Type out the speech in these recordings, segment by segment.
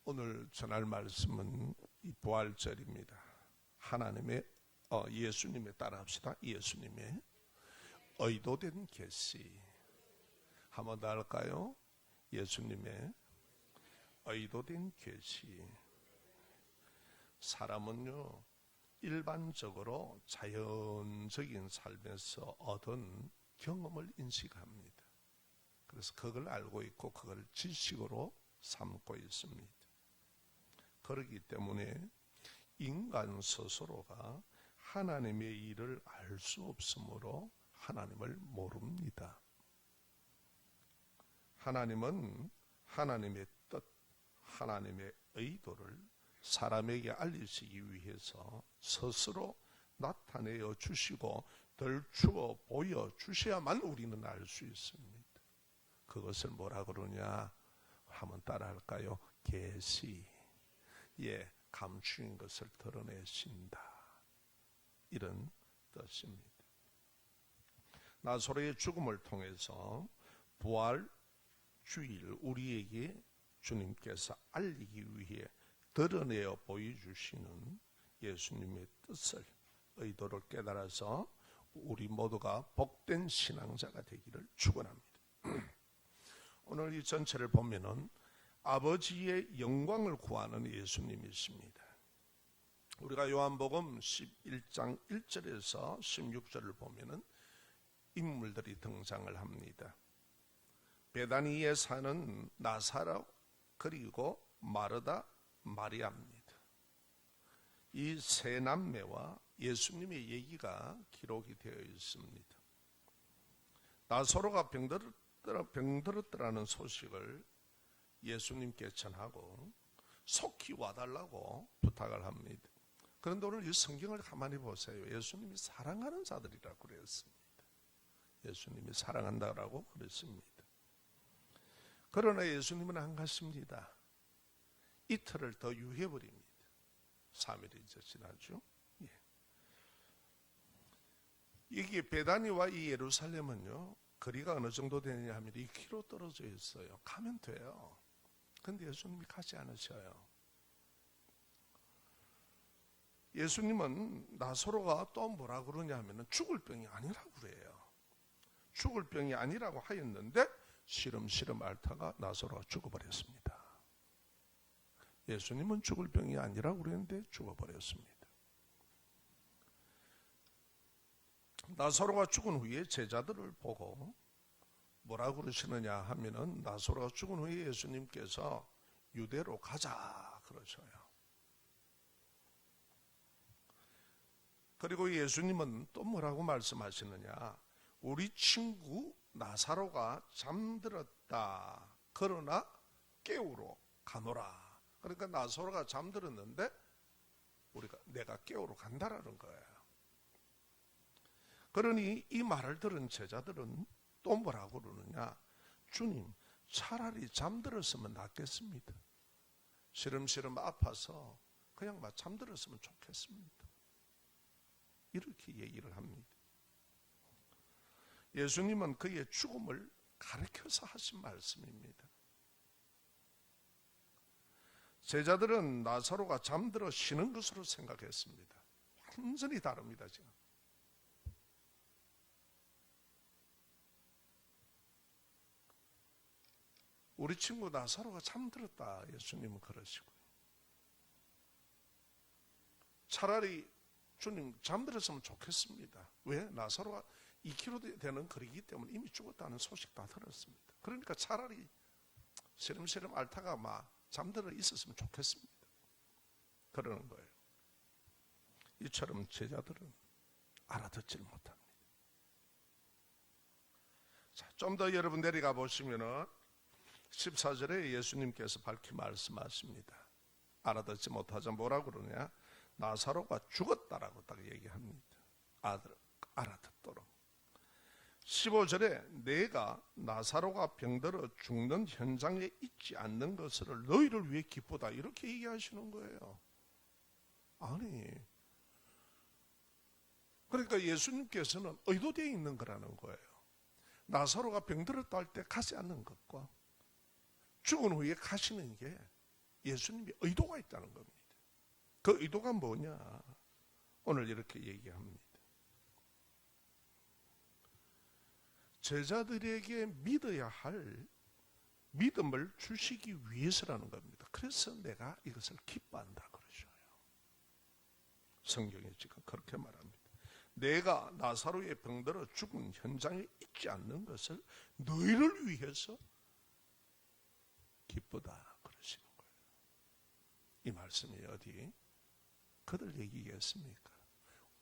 오늘 전할 말씀은 이 부활절입니다. 예수님의 따라합시다. 예수님의 의도된 계시. 한 번 더 할까요? 예수님의 의도된 계시. 사람은요, 일반적으로 자연적인 삶에서 얻은 경험을 인식합니다. 그래서 그걸 알고 있고 그걸 지식으로 삼고 있습니다. 그렇기 때문에 인간 스스로가 하나님의 일을 알 수 없으므로 하나님을 모릅니다. 하나님은 하나님의 뜻, 하나님의 의도를 사람에게 알리시기 위해서 스스로 나타내어 주시고 덜추어 보여주셔야만 우리는 알 수 있습니다. 그것을 뭐라 그러냐? 한번 따라 할까요? 계시. 감추인 것을 드러내신다. 이런 뜻입니다. 나사로의 죽음을 통해서 부활 주일 우리에게 주님께서 알리기 위해 드러내어 보여주시는 예수님의 뜻을, 의도를 깨달아서 우리 모두가 복된 신앙자가 되기를 축원합니다. 오늘 이 전체를 보면은 아버지의 영광을 구하는 예수님이십니다. 우리가 요한복음 11장 1절에서 16절을 보면은 인물들이 등장을 합니다. 베다니에 사는 나사로 그리고 마르다, 마리아입니다. 이 세 남매와 예수님의 얘기가 기록이 되어 있습니다. 나사로가 병들었더라는 소식을 예수님께 전하고 속히 와달라고 부탁을 합니다. 그런데 오늘 이 성경을 가만히 보세요. 예수님이 사랑하는 자들이라고 그랬습니다. 예수님이 사랑한다라고 그랬습니다. 그러나 예수님은 안 갔습니다. 이틀을 더 유해버립니다. 3일이 이제 지나죠. 이게 베다니와 이 예루살렘은요, 거리가 어느 정도 되느냐 하면 2km 떨어져 있어요. 가면 돼요. 근데 예수님이 가지 않으셔요. 예수님은 나사로가 또 뭐라 그러냐 하면 죽을 병이 아니라고 그래요. 죽을 병이 아니라고 하였는데 시름시름 앓다가 나사로가 죽어버렸습니다. 예수님은 죽을 병이 아니라고 그랬는데 죽어버렸습니다. 나사로가 죽은 후에 제자들을 보고 뭐라고 그러시느냐 하면은 나사로가 죽은 후에 예수님께서 유대로 가자 그러셔요. 그리고 예수님은 또 뭐라고 말씀하시느냐? 우리 친구 나사로가 잠들었다. 그러나 깨우러 가노라. 그러니까 나사로가 잠들었는데 내가 깨우러 간다라는 거예요. 그러니 이 말을 들은 제자들은 또 뭐라고 그러느냐? 주님, 차라리 잠들었으면 낫겠습니다. 시름시름 아파서 그냥 잠들었으면 좋겠습니다. 이렇게 얘기를 합니다. 예수님은 그의 죽음을 가르쳐서 하신 말씀입니다. 제자들은 나사로가 잠들어 쉬는 것으로 생각했습니다. 완전히 다릅니다, 지금. 우리 친구 나사로가 잠들었다. 예수님은 그러시고. 차라리 주님 잠들었으면 좋겠습니다. 왜? 나사로가 2km 되는 거리이기 때문에 이미 죽었다는 소식 다 들었습니다. 그러니까 차라리 시름시름 앓다가 잠들어 있었으면 좋겠습니다. 그러는 거예요. 이처럼 제자들은 알아듣지를 못합니다. 자, 좀 더 여러분 내려가 보시면은 14절에 예수님께서 밝히 말씀하십니다. 알아듣지 못하자 뭐라고 그러냐? 나사로가 죽었다라고 딱 얘기합니다. 알아듣도록. 15절에 내가 나사로가 병들어 죽는 현장에 있지 않는 것을 너희를 위해 기쁘다. 이렇게 얘기하시는 거예요. 아니, 그러니까 예수님께서는 의도되어 있는 거라는 거예요. 나사로가 병들었다 할 때 가지 않는 것과 죽은 후에 가시는 게 예수님이 의도가 있다는 겁니다. 그 의도가 뭐냐? 오늘 이렇게 얘기합니다. 제자들에게 믿어야 할 믿음을 주시기 위해서라는 겁니다. 그래서 내가 이것을 기뻐한다 그러셔요. 성경에 지금 그렇게 말합니다. 내가 나사로의 병들어 죽은 현장에 있지 않는 것을 너희를 위해서 기쁘다 그러시는 거예요. 이 말씀이 어디 그들 얘기겠습니까?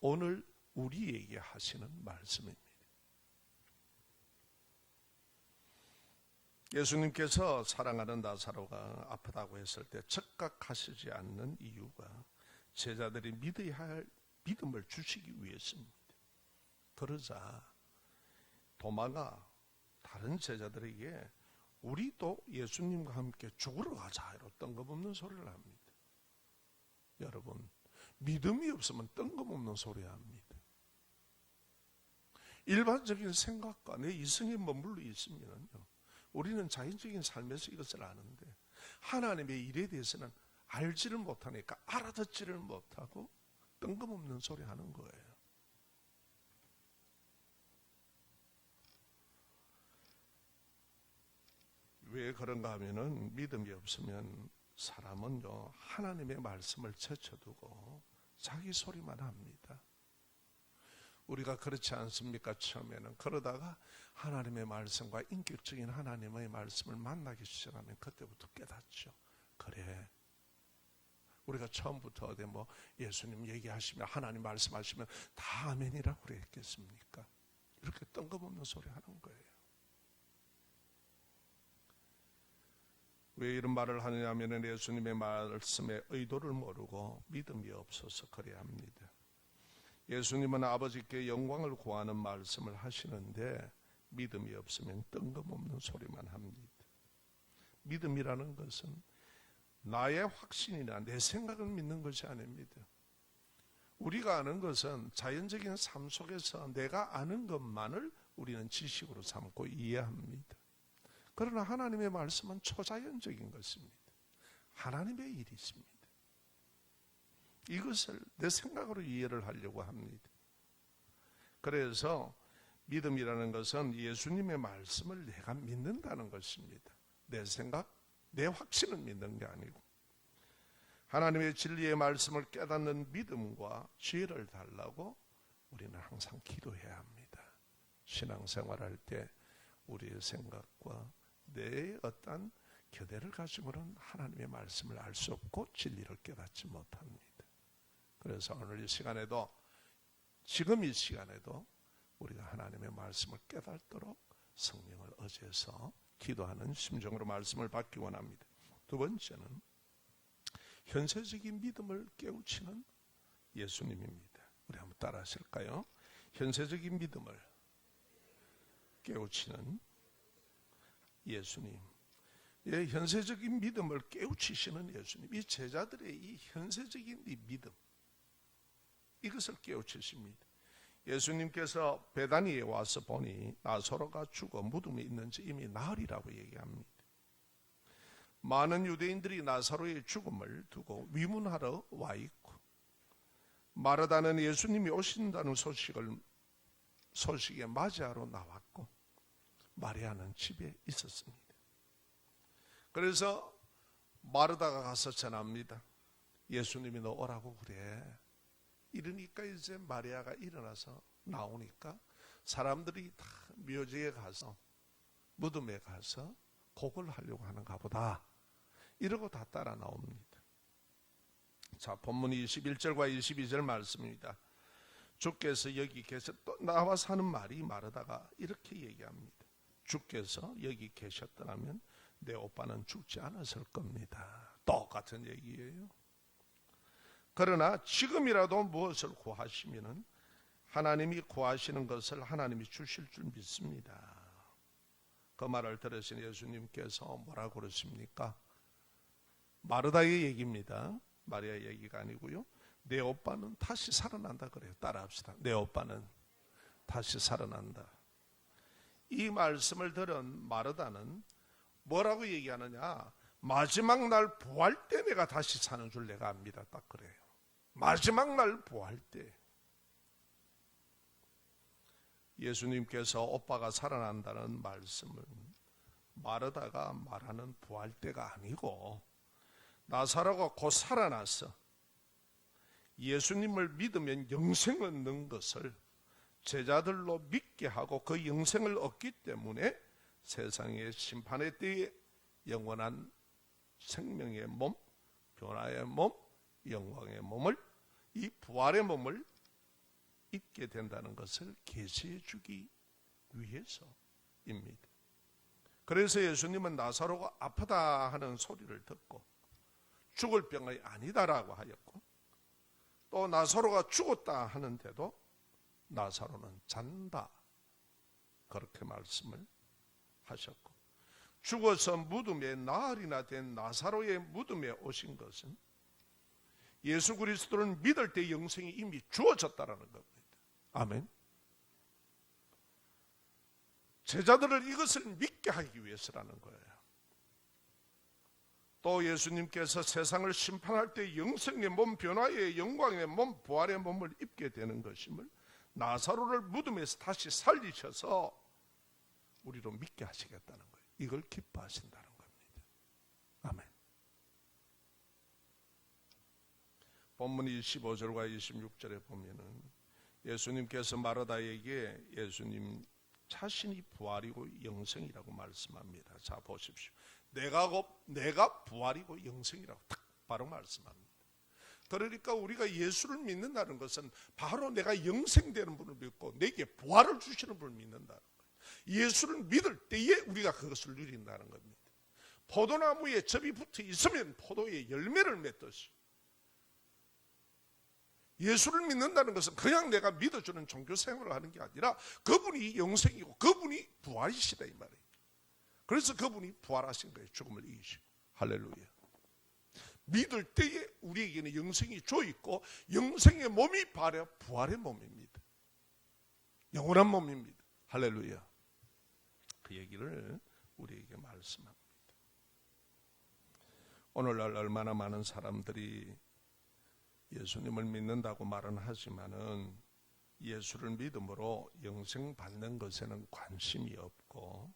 오늘 우리에게 하시는 말씀입니다. 예수님께서 사랑하는 나사로가 아프다고 했을 때 즉각 하시지 않는 이유가 제자들이 믿어야 할 믿음을 주시기 위해서입니다. 그러자 도마가 다른 제자들에게 우리도 예수님과 함께 죽으러 가자 이런 뜬금없는 소리를 합니다. 여러분, 믿음이 없으면 뜬금없는 소리 합니다. 일반적인 생각과 내 이성에 머물러 있으면요, 우리는 자연적인 삶에서 이것을 아는데 하나님의 일에 대해서는 알지를 못하니까 알아듣지를 못하고 뜬금없는 소리 하는 거예요. 왜 그런가 하면은 믿음이 없으면 사람은요, 하나님의 말씀을 제쳐두고 자기 소리만 합니다. 우리가 그렇지 않습니까? 처음에는 그러다가 하나님의 말씀과 인격적인 하나님의 말씀을 만나기 시작하면 그때부터 깨닫죠. 그래, 우리가 처음부터 어디 예수님 얘기하시면 하나님 말씀하시면 다 아멘이라고 그랬겠습니까? 이렇게 뜬금없는 소리 하는 거예요. 왜 이런 말을 하느냐 하면 예수님의 말씀의 의도를 모르고 믿음이 없어서 그래야 합니다. 예수님은 아버지께 영광을 구하는 말씀을 하시는데 믿음이 없으면 뜬금없는 소리만 합니다. 믿음이라는 것은 나의 확신이나 내 생각을 믿는 것이 아닙니다. 우리가 아는 것은 자연적인 삶 속에서 내가 아는 것만을 우리는 지식으로 삼고 이해합니다. 그러나 하나님의 말씀은 초자연적인 것입니다. 하나님의 일이십니다. 이것을 내 생각으로 이해를 하려고 합니다. 그래서 믿음이라는 것은 예수님의 말씀을 내가 믿는다는 것입니다. 내 생각, 내 확신을 믿는 게 아니고 하나님의 진리의 말씀을 깨닫는 믿음과 지혜를 달라고 우리는 항상 기도해야 합니다. 신앙생활할 때 우리의 생각과 내 어떤 견해를 가지고는 하나님의 말씀을 알 수 없고 진리를 깨닫지 못합니다. 그래서 오늘 이 시간에도, 지금 이 시간에도 우리가 하나님의 말씀을 깨닫도록 성령을 의지해서 기도하는 심정으로 말씀을 받기 원합니다. 두 번째는 현세적인 믿음을 깨우치는 예수님입니다. 우리 한번 따라 하실까요? 현세적인 믿음을 깨우치는 예수님. 예, 현세적인 믿음을 깨우치시는 예수님. 이 제자들의 이 현세적인 이 믿음, 이것을 깨우치십니다. 예수님께서 베다니에 와서 보니 나사로가 죽어 무덤에 있는지 이미 나흘이라고 얘기합니다. 많은 유대인들이 나사로의 죽음을 두고 위문하러 와 있고, 마르다는 예수님이 오신다는 소식에 맞이하러 나왔고, 마리아는 집에 있었습니다. 그래서 마르다가 가서 전합니다. 예수님이 너 오라고 그래. 이러니까 이제 마리아가 일어나서 나오니까 사람들이 다 묘지에 가서, 무덤에 가서 곡을 하려고 하는가 보다, 이러고 다 따라 나옵니다. 자, 본문 21절과 22절 말씀입니다. 주께서 여기 계셔, 또 나와서 하는 말이 마르다가 이렇게 얘기합니다. 주께서 여기 계셨더라면 내 오빠는 죽지 않았을 겁니다. 똑같은 얘기예요. 그러나 지금이라도 무엇을 구하시면은 하나님이 구하시는 것을 하나님이 주실 줄 믿습니다. 그 말을 들으신 예수님께서 뭐라고 그러십니까? 마르다의 얘기입니다. 마리아의 얘기가 아니고요. 내 오빠는 다시 살아난다 그래요. 따라합시다. 내 오빠는 다시 살아난다. 이 말씀을 들은 마르다는 뭐라고 얘기하느냐? 마지막 날 부활 때 내가 다시 사는 줄 내가 압니다. 딱 그래요. 마지막 날 부활 때. 예수님께서 오빠가 살아난다는 말씀은 마르다가 말하는 부활 때가 아니고 나사로가 곧 살아나서 예수님을 믿으면 영생을 얻는 것을 제자들로 믿게 하고 그 영생을 얻기 때문에 세상의 심판의 때에 영원한 생명의 몸, 변화의 몸, 영광의 몸을, 이 부활의 몸을 입게 된다는 것을 계시해 주기 위해서입니다. 그래서 예수님은 나사로가 아프다 하는 소리를 듣고 죽을 병이 아니다라고 하였고, 또 나사로가 죽었다 하는데도 나사로는 잔다 그렇게 말씀을 하셨고, 죽어서 무덤에 나흘이나 된 나사로의 무덤에 오신 것은 예수 그리스도를 믿을 때 영생이 이미 주어졌다라는 겁니다. 아멘. 제자들을 이것을 믿게 하기 위해서라는 거예요. 또 예수님께서 세상을 심판할 때 영생의 몸, 변화의 영광의 몸, 부활의 몸을 입게 되는 것임을 나사로를 무덤에서 다시 살리셔서 우리로 믿게 하시겠다는 거예요. 이걸 기뻐하신다는 겁니다. 아멘. 본문 25절과 26절에 보면은 예수님께서 마르다에게 예수님 자신이 부활이고 영생이라고 말씀합니다. 자, 보십시오. 내가 부활이고 영생이라고 딱 바로 말씀합니다. 그러니까 우리가 예수를 믿는다는 것은 바로 내가 영생되는 분을 믿고 내게 부활을 주시는 분을 믿는다는 거예요. 예수를 믿을 때에 우리가 그것을 누린다는 겁니다. 포도나무에 접이 붙어 있으면 포도의 열매를 맺듯이 예수를 믿는다는 것은 그냥 내가 믿어주는 종교 생활을 하는 게 아니라 그분이 영생이고 그분이 부활이시다 이 말이에요. 그래서 그분이 부활하신 거예요. 죽음을 이기시고. 할렐루야. 믿을 때에 우리에게는 영생이 주어있고 영생의 몸이 바로 부활의 몸입니다. 영원한 몸입니다. 할렐루야. 그 얘기를 우리에게 말씀합니다. 오늘날 얼마나 많은 사람들이 예수님을 믿는다고 말은 하지만은 예수를 믿음으로 영생 받는 것에는 관심이 없고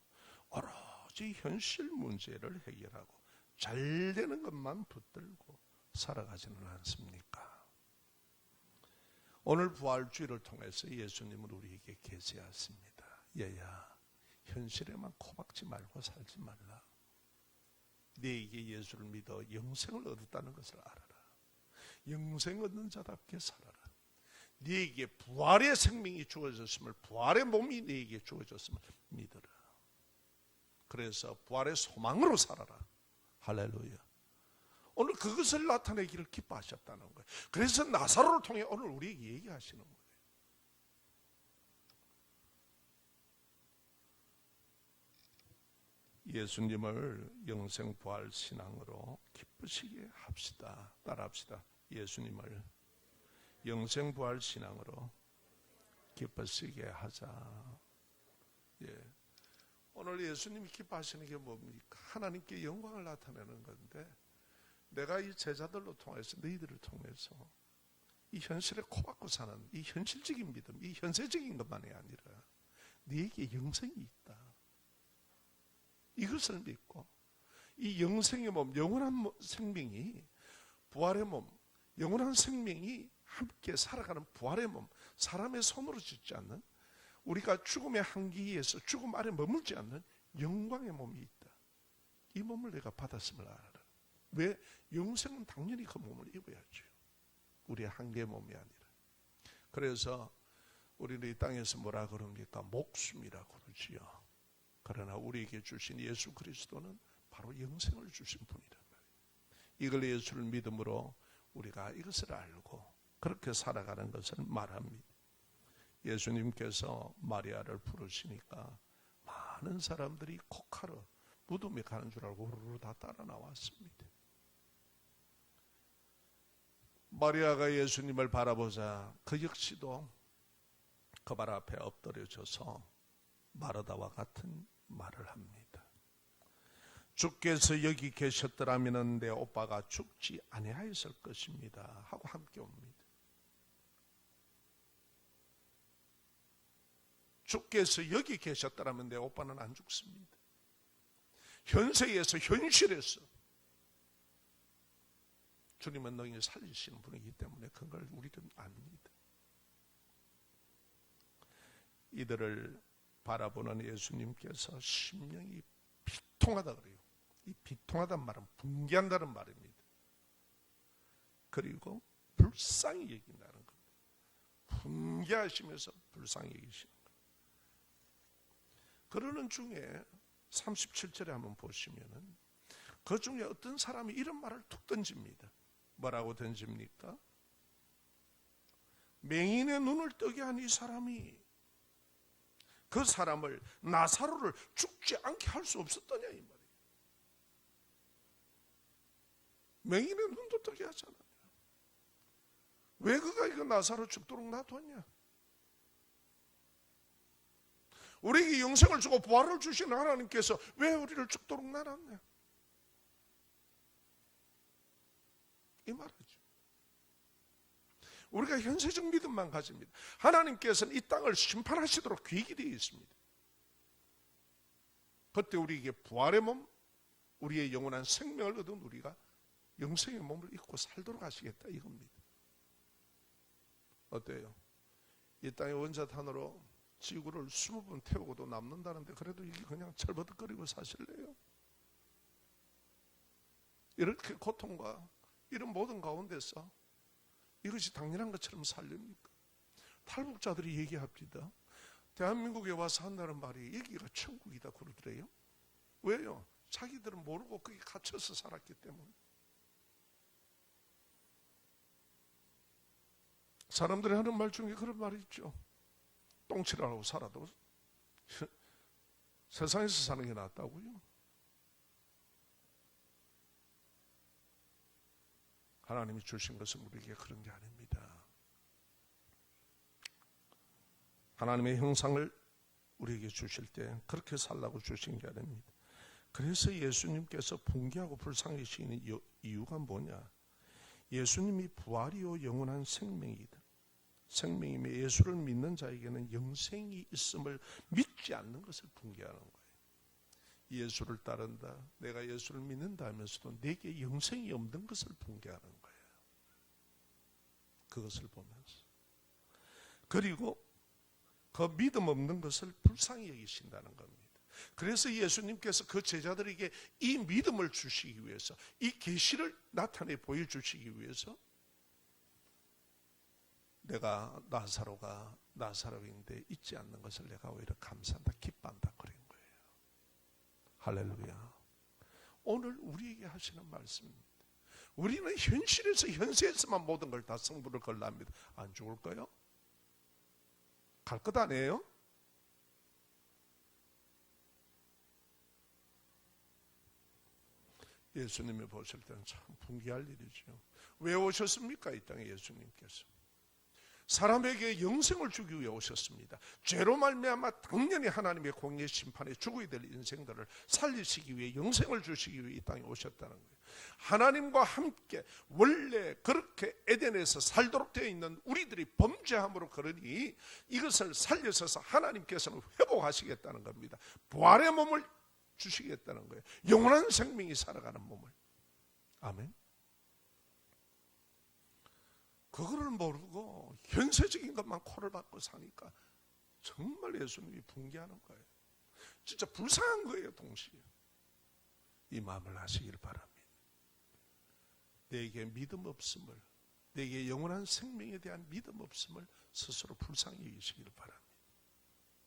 오로지 현실 문제를 해결하고 잘 되는 것만 붙들고 살아가지는 않습니까? 오늘 부활주의를 통해서 예수님은 우리에게 계시하십니다. 얘야, 현실에만 코박지 말고 살지 말라. 네게 예수를 믿어 영생을 얻었다는 것을 알아라. 영생 얻는 자답게 살아라. 네게 부활의 생명이 주어졌음을, 부활의 몸이 네게 주어졌음을 믿어라. 그래서 부활의 소망으로 살아라. 할렐루야. 오늘 그것을 나타내기를 기뻐하셨다는 거예요. 그래서 나사로를 통해 오늘 우리에게 얘기하시는 거예요. 예수님을 영생 부활 신앙으로 기쁘시게 합시다. 따라합시다. 예수님을 영생 부활 신앙으로 기쁘시게 하자. 예. 오늘 예수님이 기뻐하시는 게 뭡니까? 하나님께 영광을 나타내는 건데, 내가 이 제자들로 통해서, 너희들을 통해서 이 현실에 코박고 사는 이 현실적인 믿음, 이 현세적인 것만이 아니라 네게 영생이 있다. 이것을 믿고 이 영생의 몸, 영원한 생명이, 부활의 몸, 영원한 생명이 함께 살아가는 부활의 몸, 사람의 손으로 짓지 않는, 우리가 죽음의 한기에서 죽음 아래 머물지 않는 영광의 몸이 있다. 이 몸을 내가 받았음을 알아라. 왜? 영생은 당연히 그 몸을 입어야죠. 우리의 한계의 몸이 아니라. 그래서 우리는 이 땅에서 뭐라 그럽니까? 목숨이라고 그러지요. 그러나 우리에게 주신 예수 그리스도는 바로 영생을 주신 분이란 말이에요. 이걸 예수를 믿음으로 우리가 이것을 알고 그렇게 살아가는 것을 말합니다. 예수님께서 마리아를 부르시니까 많은 사람들이 코카르 무덤에 가는 줄 알고 후루루 다 따라 나왔습니다. 마리아가 예수님을 바라보자 그 역시도 그 발 앞에 엎드려져서 마르다와 같은 말을 합니다. 주께서 여기 계셨더라면 내 오빠가 죽지 아니하였을 것입니다 하고 함께 옵니다. 주께서 여기 계셨더라면 내 오빠는 안 죽습니다. 현세에서, 현실에서 주님은 너희를 살리시는 분이기 때문에 그걸 우리는 압니다. 이들을 바라보는 예수님께서 심령이 비통하다 그래요. 이 비통하다는 말은 붕괴한다는 말입니다. 그리고 불쌍히 여긴다는 겁니다. 붕괴하시면서 불쌍히 여기시는 거예요. 그러는 중에 37절에 한번 보시면은 그 중에 어떤 사람이 이런 말을 툭 던집니다. 뭐라고 던집니까? 맹인의 눈을 뜨게 한 이 사람이 그 사람을, 나사로를 죽지 않게 할 수 없었더냐 이 말이에요. 맹인의 눈도 뜨게 하잖아요. 왜 그가 이거 나사로 죽도록 놔뒀냐? 우리에게 영생을 주고 부활을 주신 하나님께서 왜 우리를 죽도록 놔놨냐? 이 말이죠. 우리가 현세적 믿음만 가집니다. 하나님께서는 이 땅을 심판하시도록 계획이 되어 있습니다. 그때 우리에게 부활의 몸, 우리의 영원한 생명을 얻은 우리가 영생의 몸을 입고 살도록 하시겠다 이겁니다. 어때요? 이 땅의 원자탄으로 지구를 20번 태우고도 남는다는데 그래도 이게 그냥 철버덕거리고 사실래요? 이렇게 고통과 이런 모든 가운데서 이것이 당연한 것처럼 살립니까? 탈북자들이 얘기합니다. 대한민국에 와서 한다는 말이 여기가 천국이다 그러더래요. 왜요? 자기들은 모르고 거기 갇혀서 살았기 때문에. 사람들이 하는 말 중에 그런 말이 있죠. 똥칠하고 살아도 세상에서 사는 게 낫다고요. 하나님이 주신 것은 우리에게 그런 게 아닙니다. 하나님의 형상을 우리에게 주실 때 그렇게 살라고 주신 게 아닙니다. 그래서 예수님께서 붕괴하고 불쌍해지는 이유가 뭐냐? 예수님이 부활이요 영원한 생명이다. 생명이며 예수를 믿는 자에게는 영생이 있음을 믿지 않는 것을 붕괴하는 거예요. 예수를 따른다, 내가 예수를 믿는다 하면서도 내게 영생이 없는 것을 붕괴하는 거예요. 그것을 보면서. 그리고 그 믿음 없는 것을 불쌍히 여기신다는 겁니다. 그래서 예수님께서 그 제자들에게 이 믿음을 주시기 위해서, 이 계시를 나타내 보여주시기 위해서 내가 나사로가 나사로인데 있지 않는 것을 내가 오히려 감사한다, 기뻐한다 그런 거예요. 할렐루야. 오늘 우리에게 하시는 말씀입니다. 우리는 현실에서, 현세에서만 모든 걸 다 승부를 걸라 합니다. 안 죽을까요? 갈 것 아니에요? 예수님이 보실 때는 참 분개할 일이죠. 왜 오셨습니까? 이 땅에 예수님께서 사람에게 영생을 주기 위해 오셨습니다. 죄로 말미암아 당연히 하나님의 공의 심판에 죽어야 될 인생들을 살리시기 위해, 영생을 주시기 위해 이 땅에 오셨다는 거예요. 하나님과 함께 원래 그렇게 에덴에서 살도록 되어 있는 우리들이 범죄함으로 그러니 이것을 살려서 하나님께서는 회복하시겠다는 겁니다. 부활의 몸을 주시겠다는 거예요. 영원한 생명이 살아가는 몸을. 아멘. 그거를 모르고 현세적인 것만 코를 박고 사니까 정말 예수님이 붕괴하는 거예요. 진짜 불쌍한 거예요, 동시에. 이 마음을 하시길 바랍니다. 내게 믿음 없음을, 내게 영원한 생명에 대한 믿음 없음을 스스로 불쌍히 여기시길 바랍니다.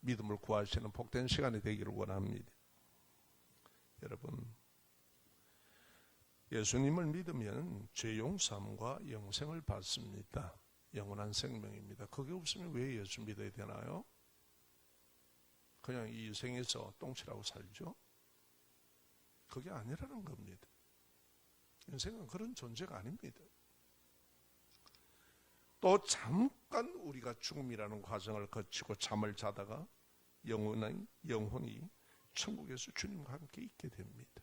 믿음을 구하시는 복된 시간이 되기를 원합니다. 여러분, 예수님을 믿으면 죄 용서함과 영생을 받습니다. 영원한 생명입니다. 그게 없으면 왜 예수 믿어야 되나요? 그냥 이 생에서 똥칠하고 살죠? 그게 아니라는 겁니다. 인생은 그런 존재가 아닙니다. 또 잠깐 우리가 죽음이라는 과정을 거치고 잠을 자다가 영혼이 천국에서 주님과 함께 있게 됩니다.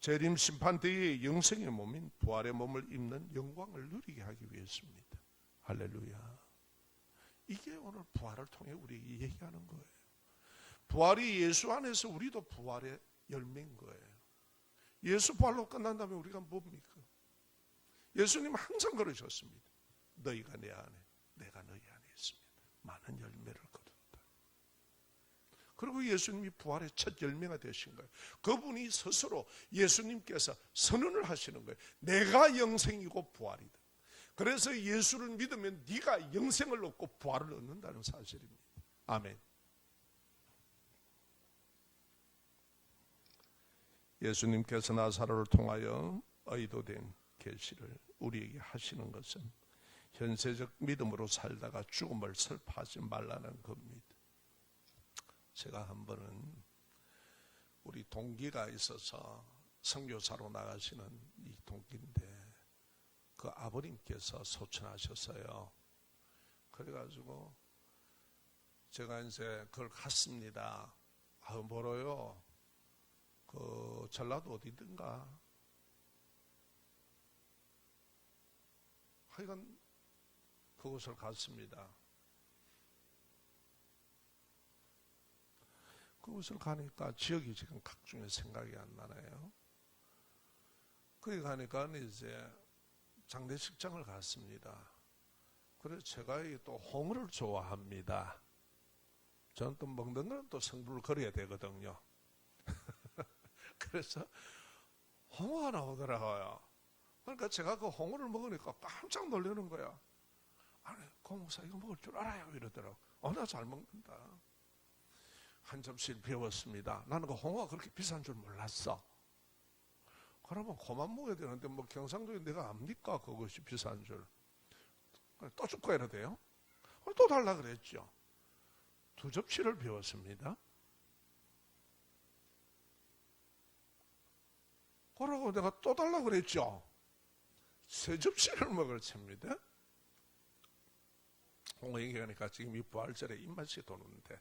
재림 심판 때의 영생의 몸인 부활의 몸을 입는 영광을 누리게 하기 위해서입니다. 할렐루야. 이게 오늘 부활을 통해 우리에게 얘기하는 거예요. 부활이 예수 안에서 우리도 부활의 열매인 거예요. 예수 부활로 끝난다면 우리가 뭡니까? 예수님은 항상 그러셨습니다. 너희가 내 안에, 내가 너희 안에 있으면 많은 열매를 거둔다. 그리고 예수님이 부활의 첫 열매가 되신 거예요. 그분이 스스로 예수님께서 선언을 하시는 거예요. 내가 영생이고 부활이다. 그래서 예수를 믿으면 네가 영생을 얻고 부활을 얻는다는 사실입니다. 아멘. 예수님께서 나사로를 통하여 의도된 계시를 우리에게 하시는 것은 현세적 믿음으로 살다가 죽음을 슬퍼하지 말라는 겁니다. 제가 한 번은 우리 동기가 있어서 선교사로 나가시는 이 동기인데 그 아버님께서 소천하셨어요. 그래가지고 제가 이제 그걸 갔습니다. 뭐로요? 그 전라도 어디든가 하여간 그곳을 갔습니다. 그곳을 가니까 지역이 지금 각중에 생각이 안 나네요. 거기 가니까 이제 장례식장을 갔습니다. 그래서 제가 또 홍어를 좋아합니다. 저는 또 먹는 건 또 승부를 걸어야 되거든요. 그래서 홍어가 나오더라고요. 그러니까 제가 그 홍어를 먹으니까 깜짝 놀라는 거야. 아니, 고목사 이거 먹을 줄 알아요? 이러더라고. 나 잘 먹는다. 한 접시를 비웠습니다. 나는 그 홍어가 그렇게 비싼 줄 몰랐어. 그러면 그만 먹어야 되는데 뭐 경상도에 내가 압니까? 그것이 비싼 줄. 또 줄 거야 돼요? 또 달라 그랬죠. 2접시를 비웠습니다. 그러고 내가 또 달라 그랬죠. 3접시를 먹을 겁니다. 홍어 얘기하니까 지금 이 부활절에 입맛이 도는데.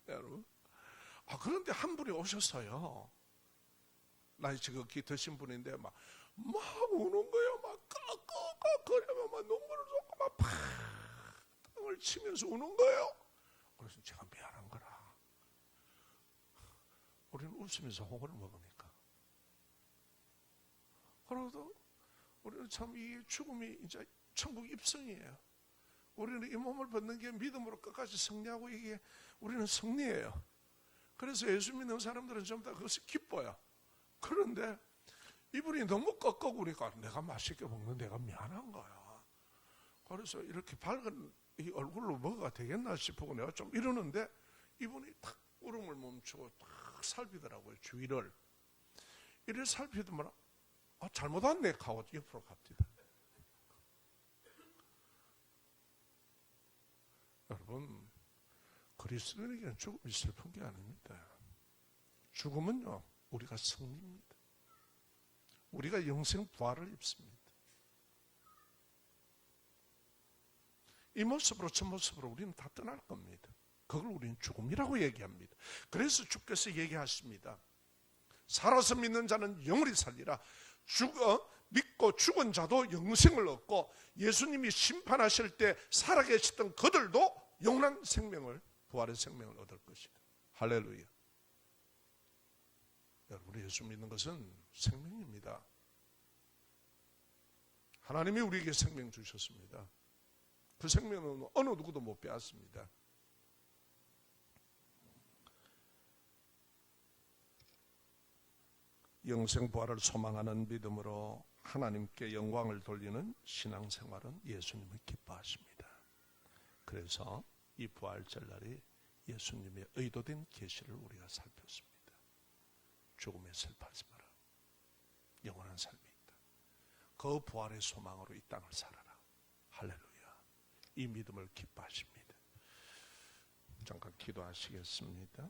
여러분. 그런데 한 분이 오셨어요. 나이 지극히 드신 분인데 막 우는 거예요. 막 거려면 막 눈물을 쏟고 막 땅을 치면서 우는 거예요. 그래서 제가 미안한 거라. 우리는 웃으면서 홍어를 먹으니까. 그래도 우리는 참 이 죽음이 이제 천국 입성이에요. 우리는 이 몸을 벗는 게 믿음으로 끝까지 승리하고 이게 우리는 승리예요. 그래서 예수 믿는 사람들은 전부 다 그것을 기뻐요. 그런데 이분이 너무 꺾어구니까 내가 맛있게 먹는 내가 미안한 거야. 그래서 이렇게 밝은 이 얼굴로 뭐가 되겠나 싶고 내가 좀 이러는데 이분이 탁 울음을 멈추고 탁 살피더라고요. 주위를. 이를 살피더만 잘못 왔네 하고 옆으로 갑니다. 여러분, 그리스도인에게는 죽음이 슬픈 게 아닙니다. 죽음은요, 우리가 승리입니다. 우리가 영생 부활을 입습니다. 이 모습으로 저 모습으로 우리는 다 떠날 겁니다. 그걸 우리는 죽음이라고 얘기합니다. 그래서 주께서 얘기하십니다. 살아서 믿는 자는 영원히 살리라. 믿고 죽은 자도 영생을 얻고 예수님이 심판하실 때 살아계셨던 그들도 영원한 생명을, 부활의 생명을 얻을 것이다. 할렐루야. 여러분, 예수 믿는 것은 생명입니다. 하나님이 우리에게 생명 주셨습니다. 그 생명은 어느 누구도 못 빼앗습니다. 영생 부활을 소망하는 믿음으로 하나님께 영광을 돌리는 신앙생활은 예수님을 기뻐하십니다. 그래서 이 부활절날이 예수님의 의도된 계시를 우리가 살폈습니다. 죽음에 슬퍼하지 마라. 영원한 삶이 있다. 그 부활의 소망으로 이 땅을 살아라. 할렐루야. 이 믿음을 기뻐하십니다. 잠깐 기도하시겠습니다.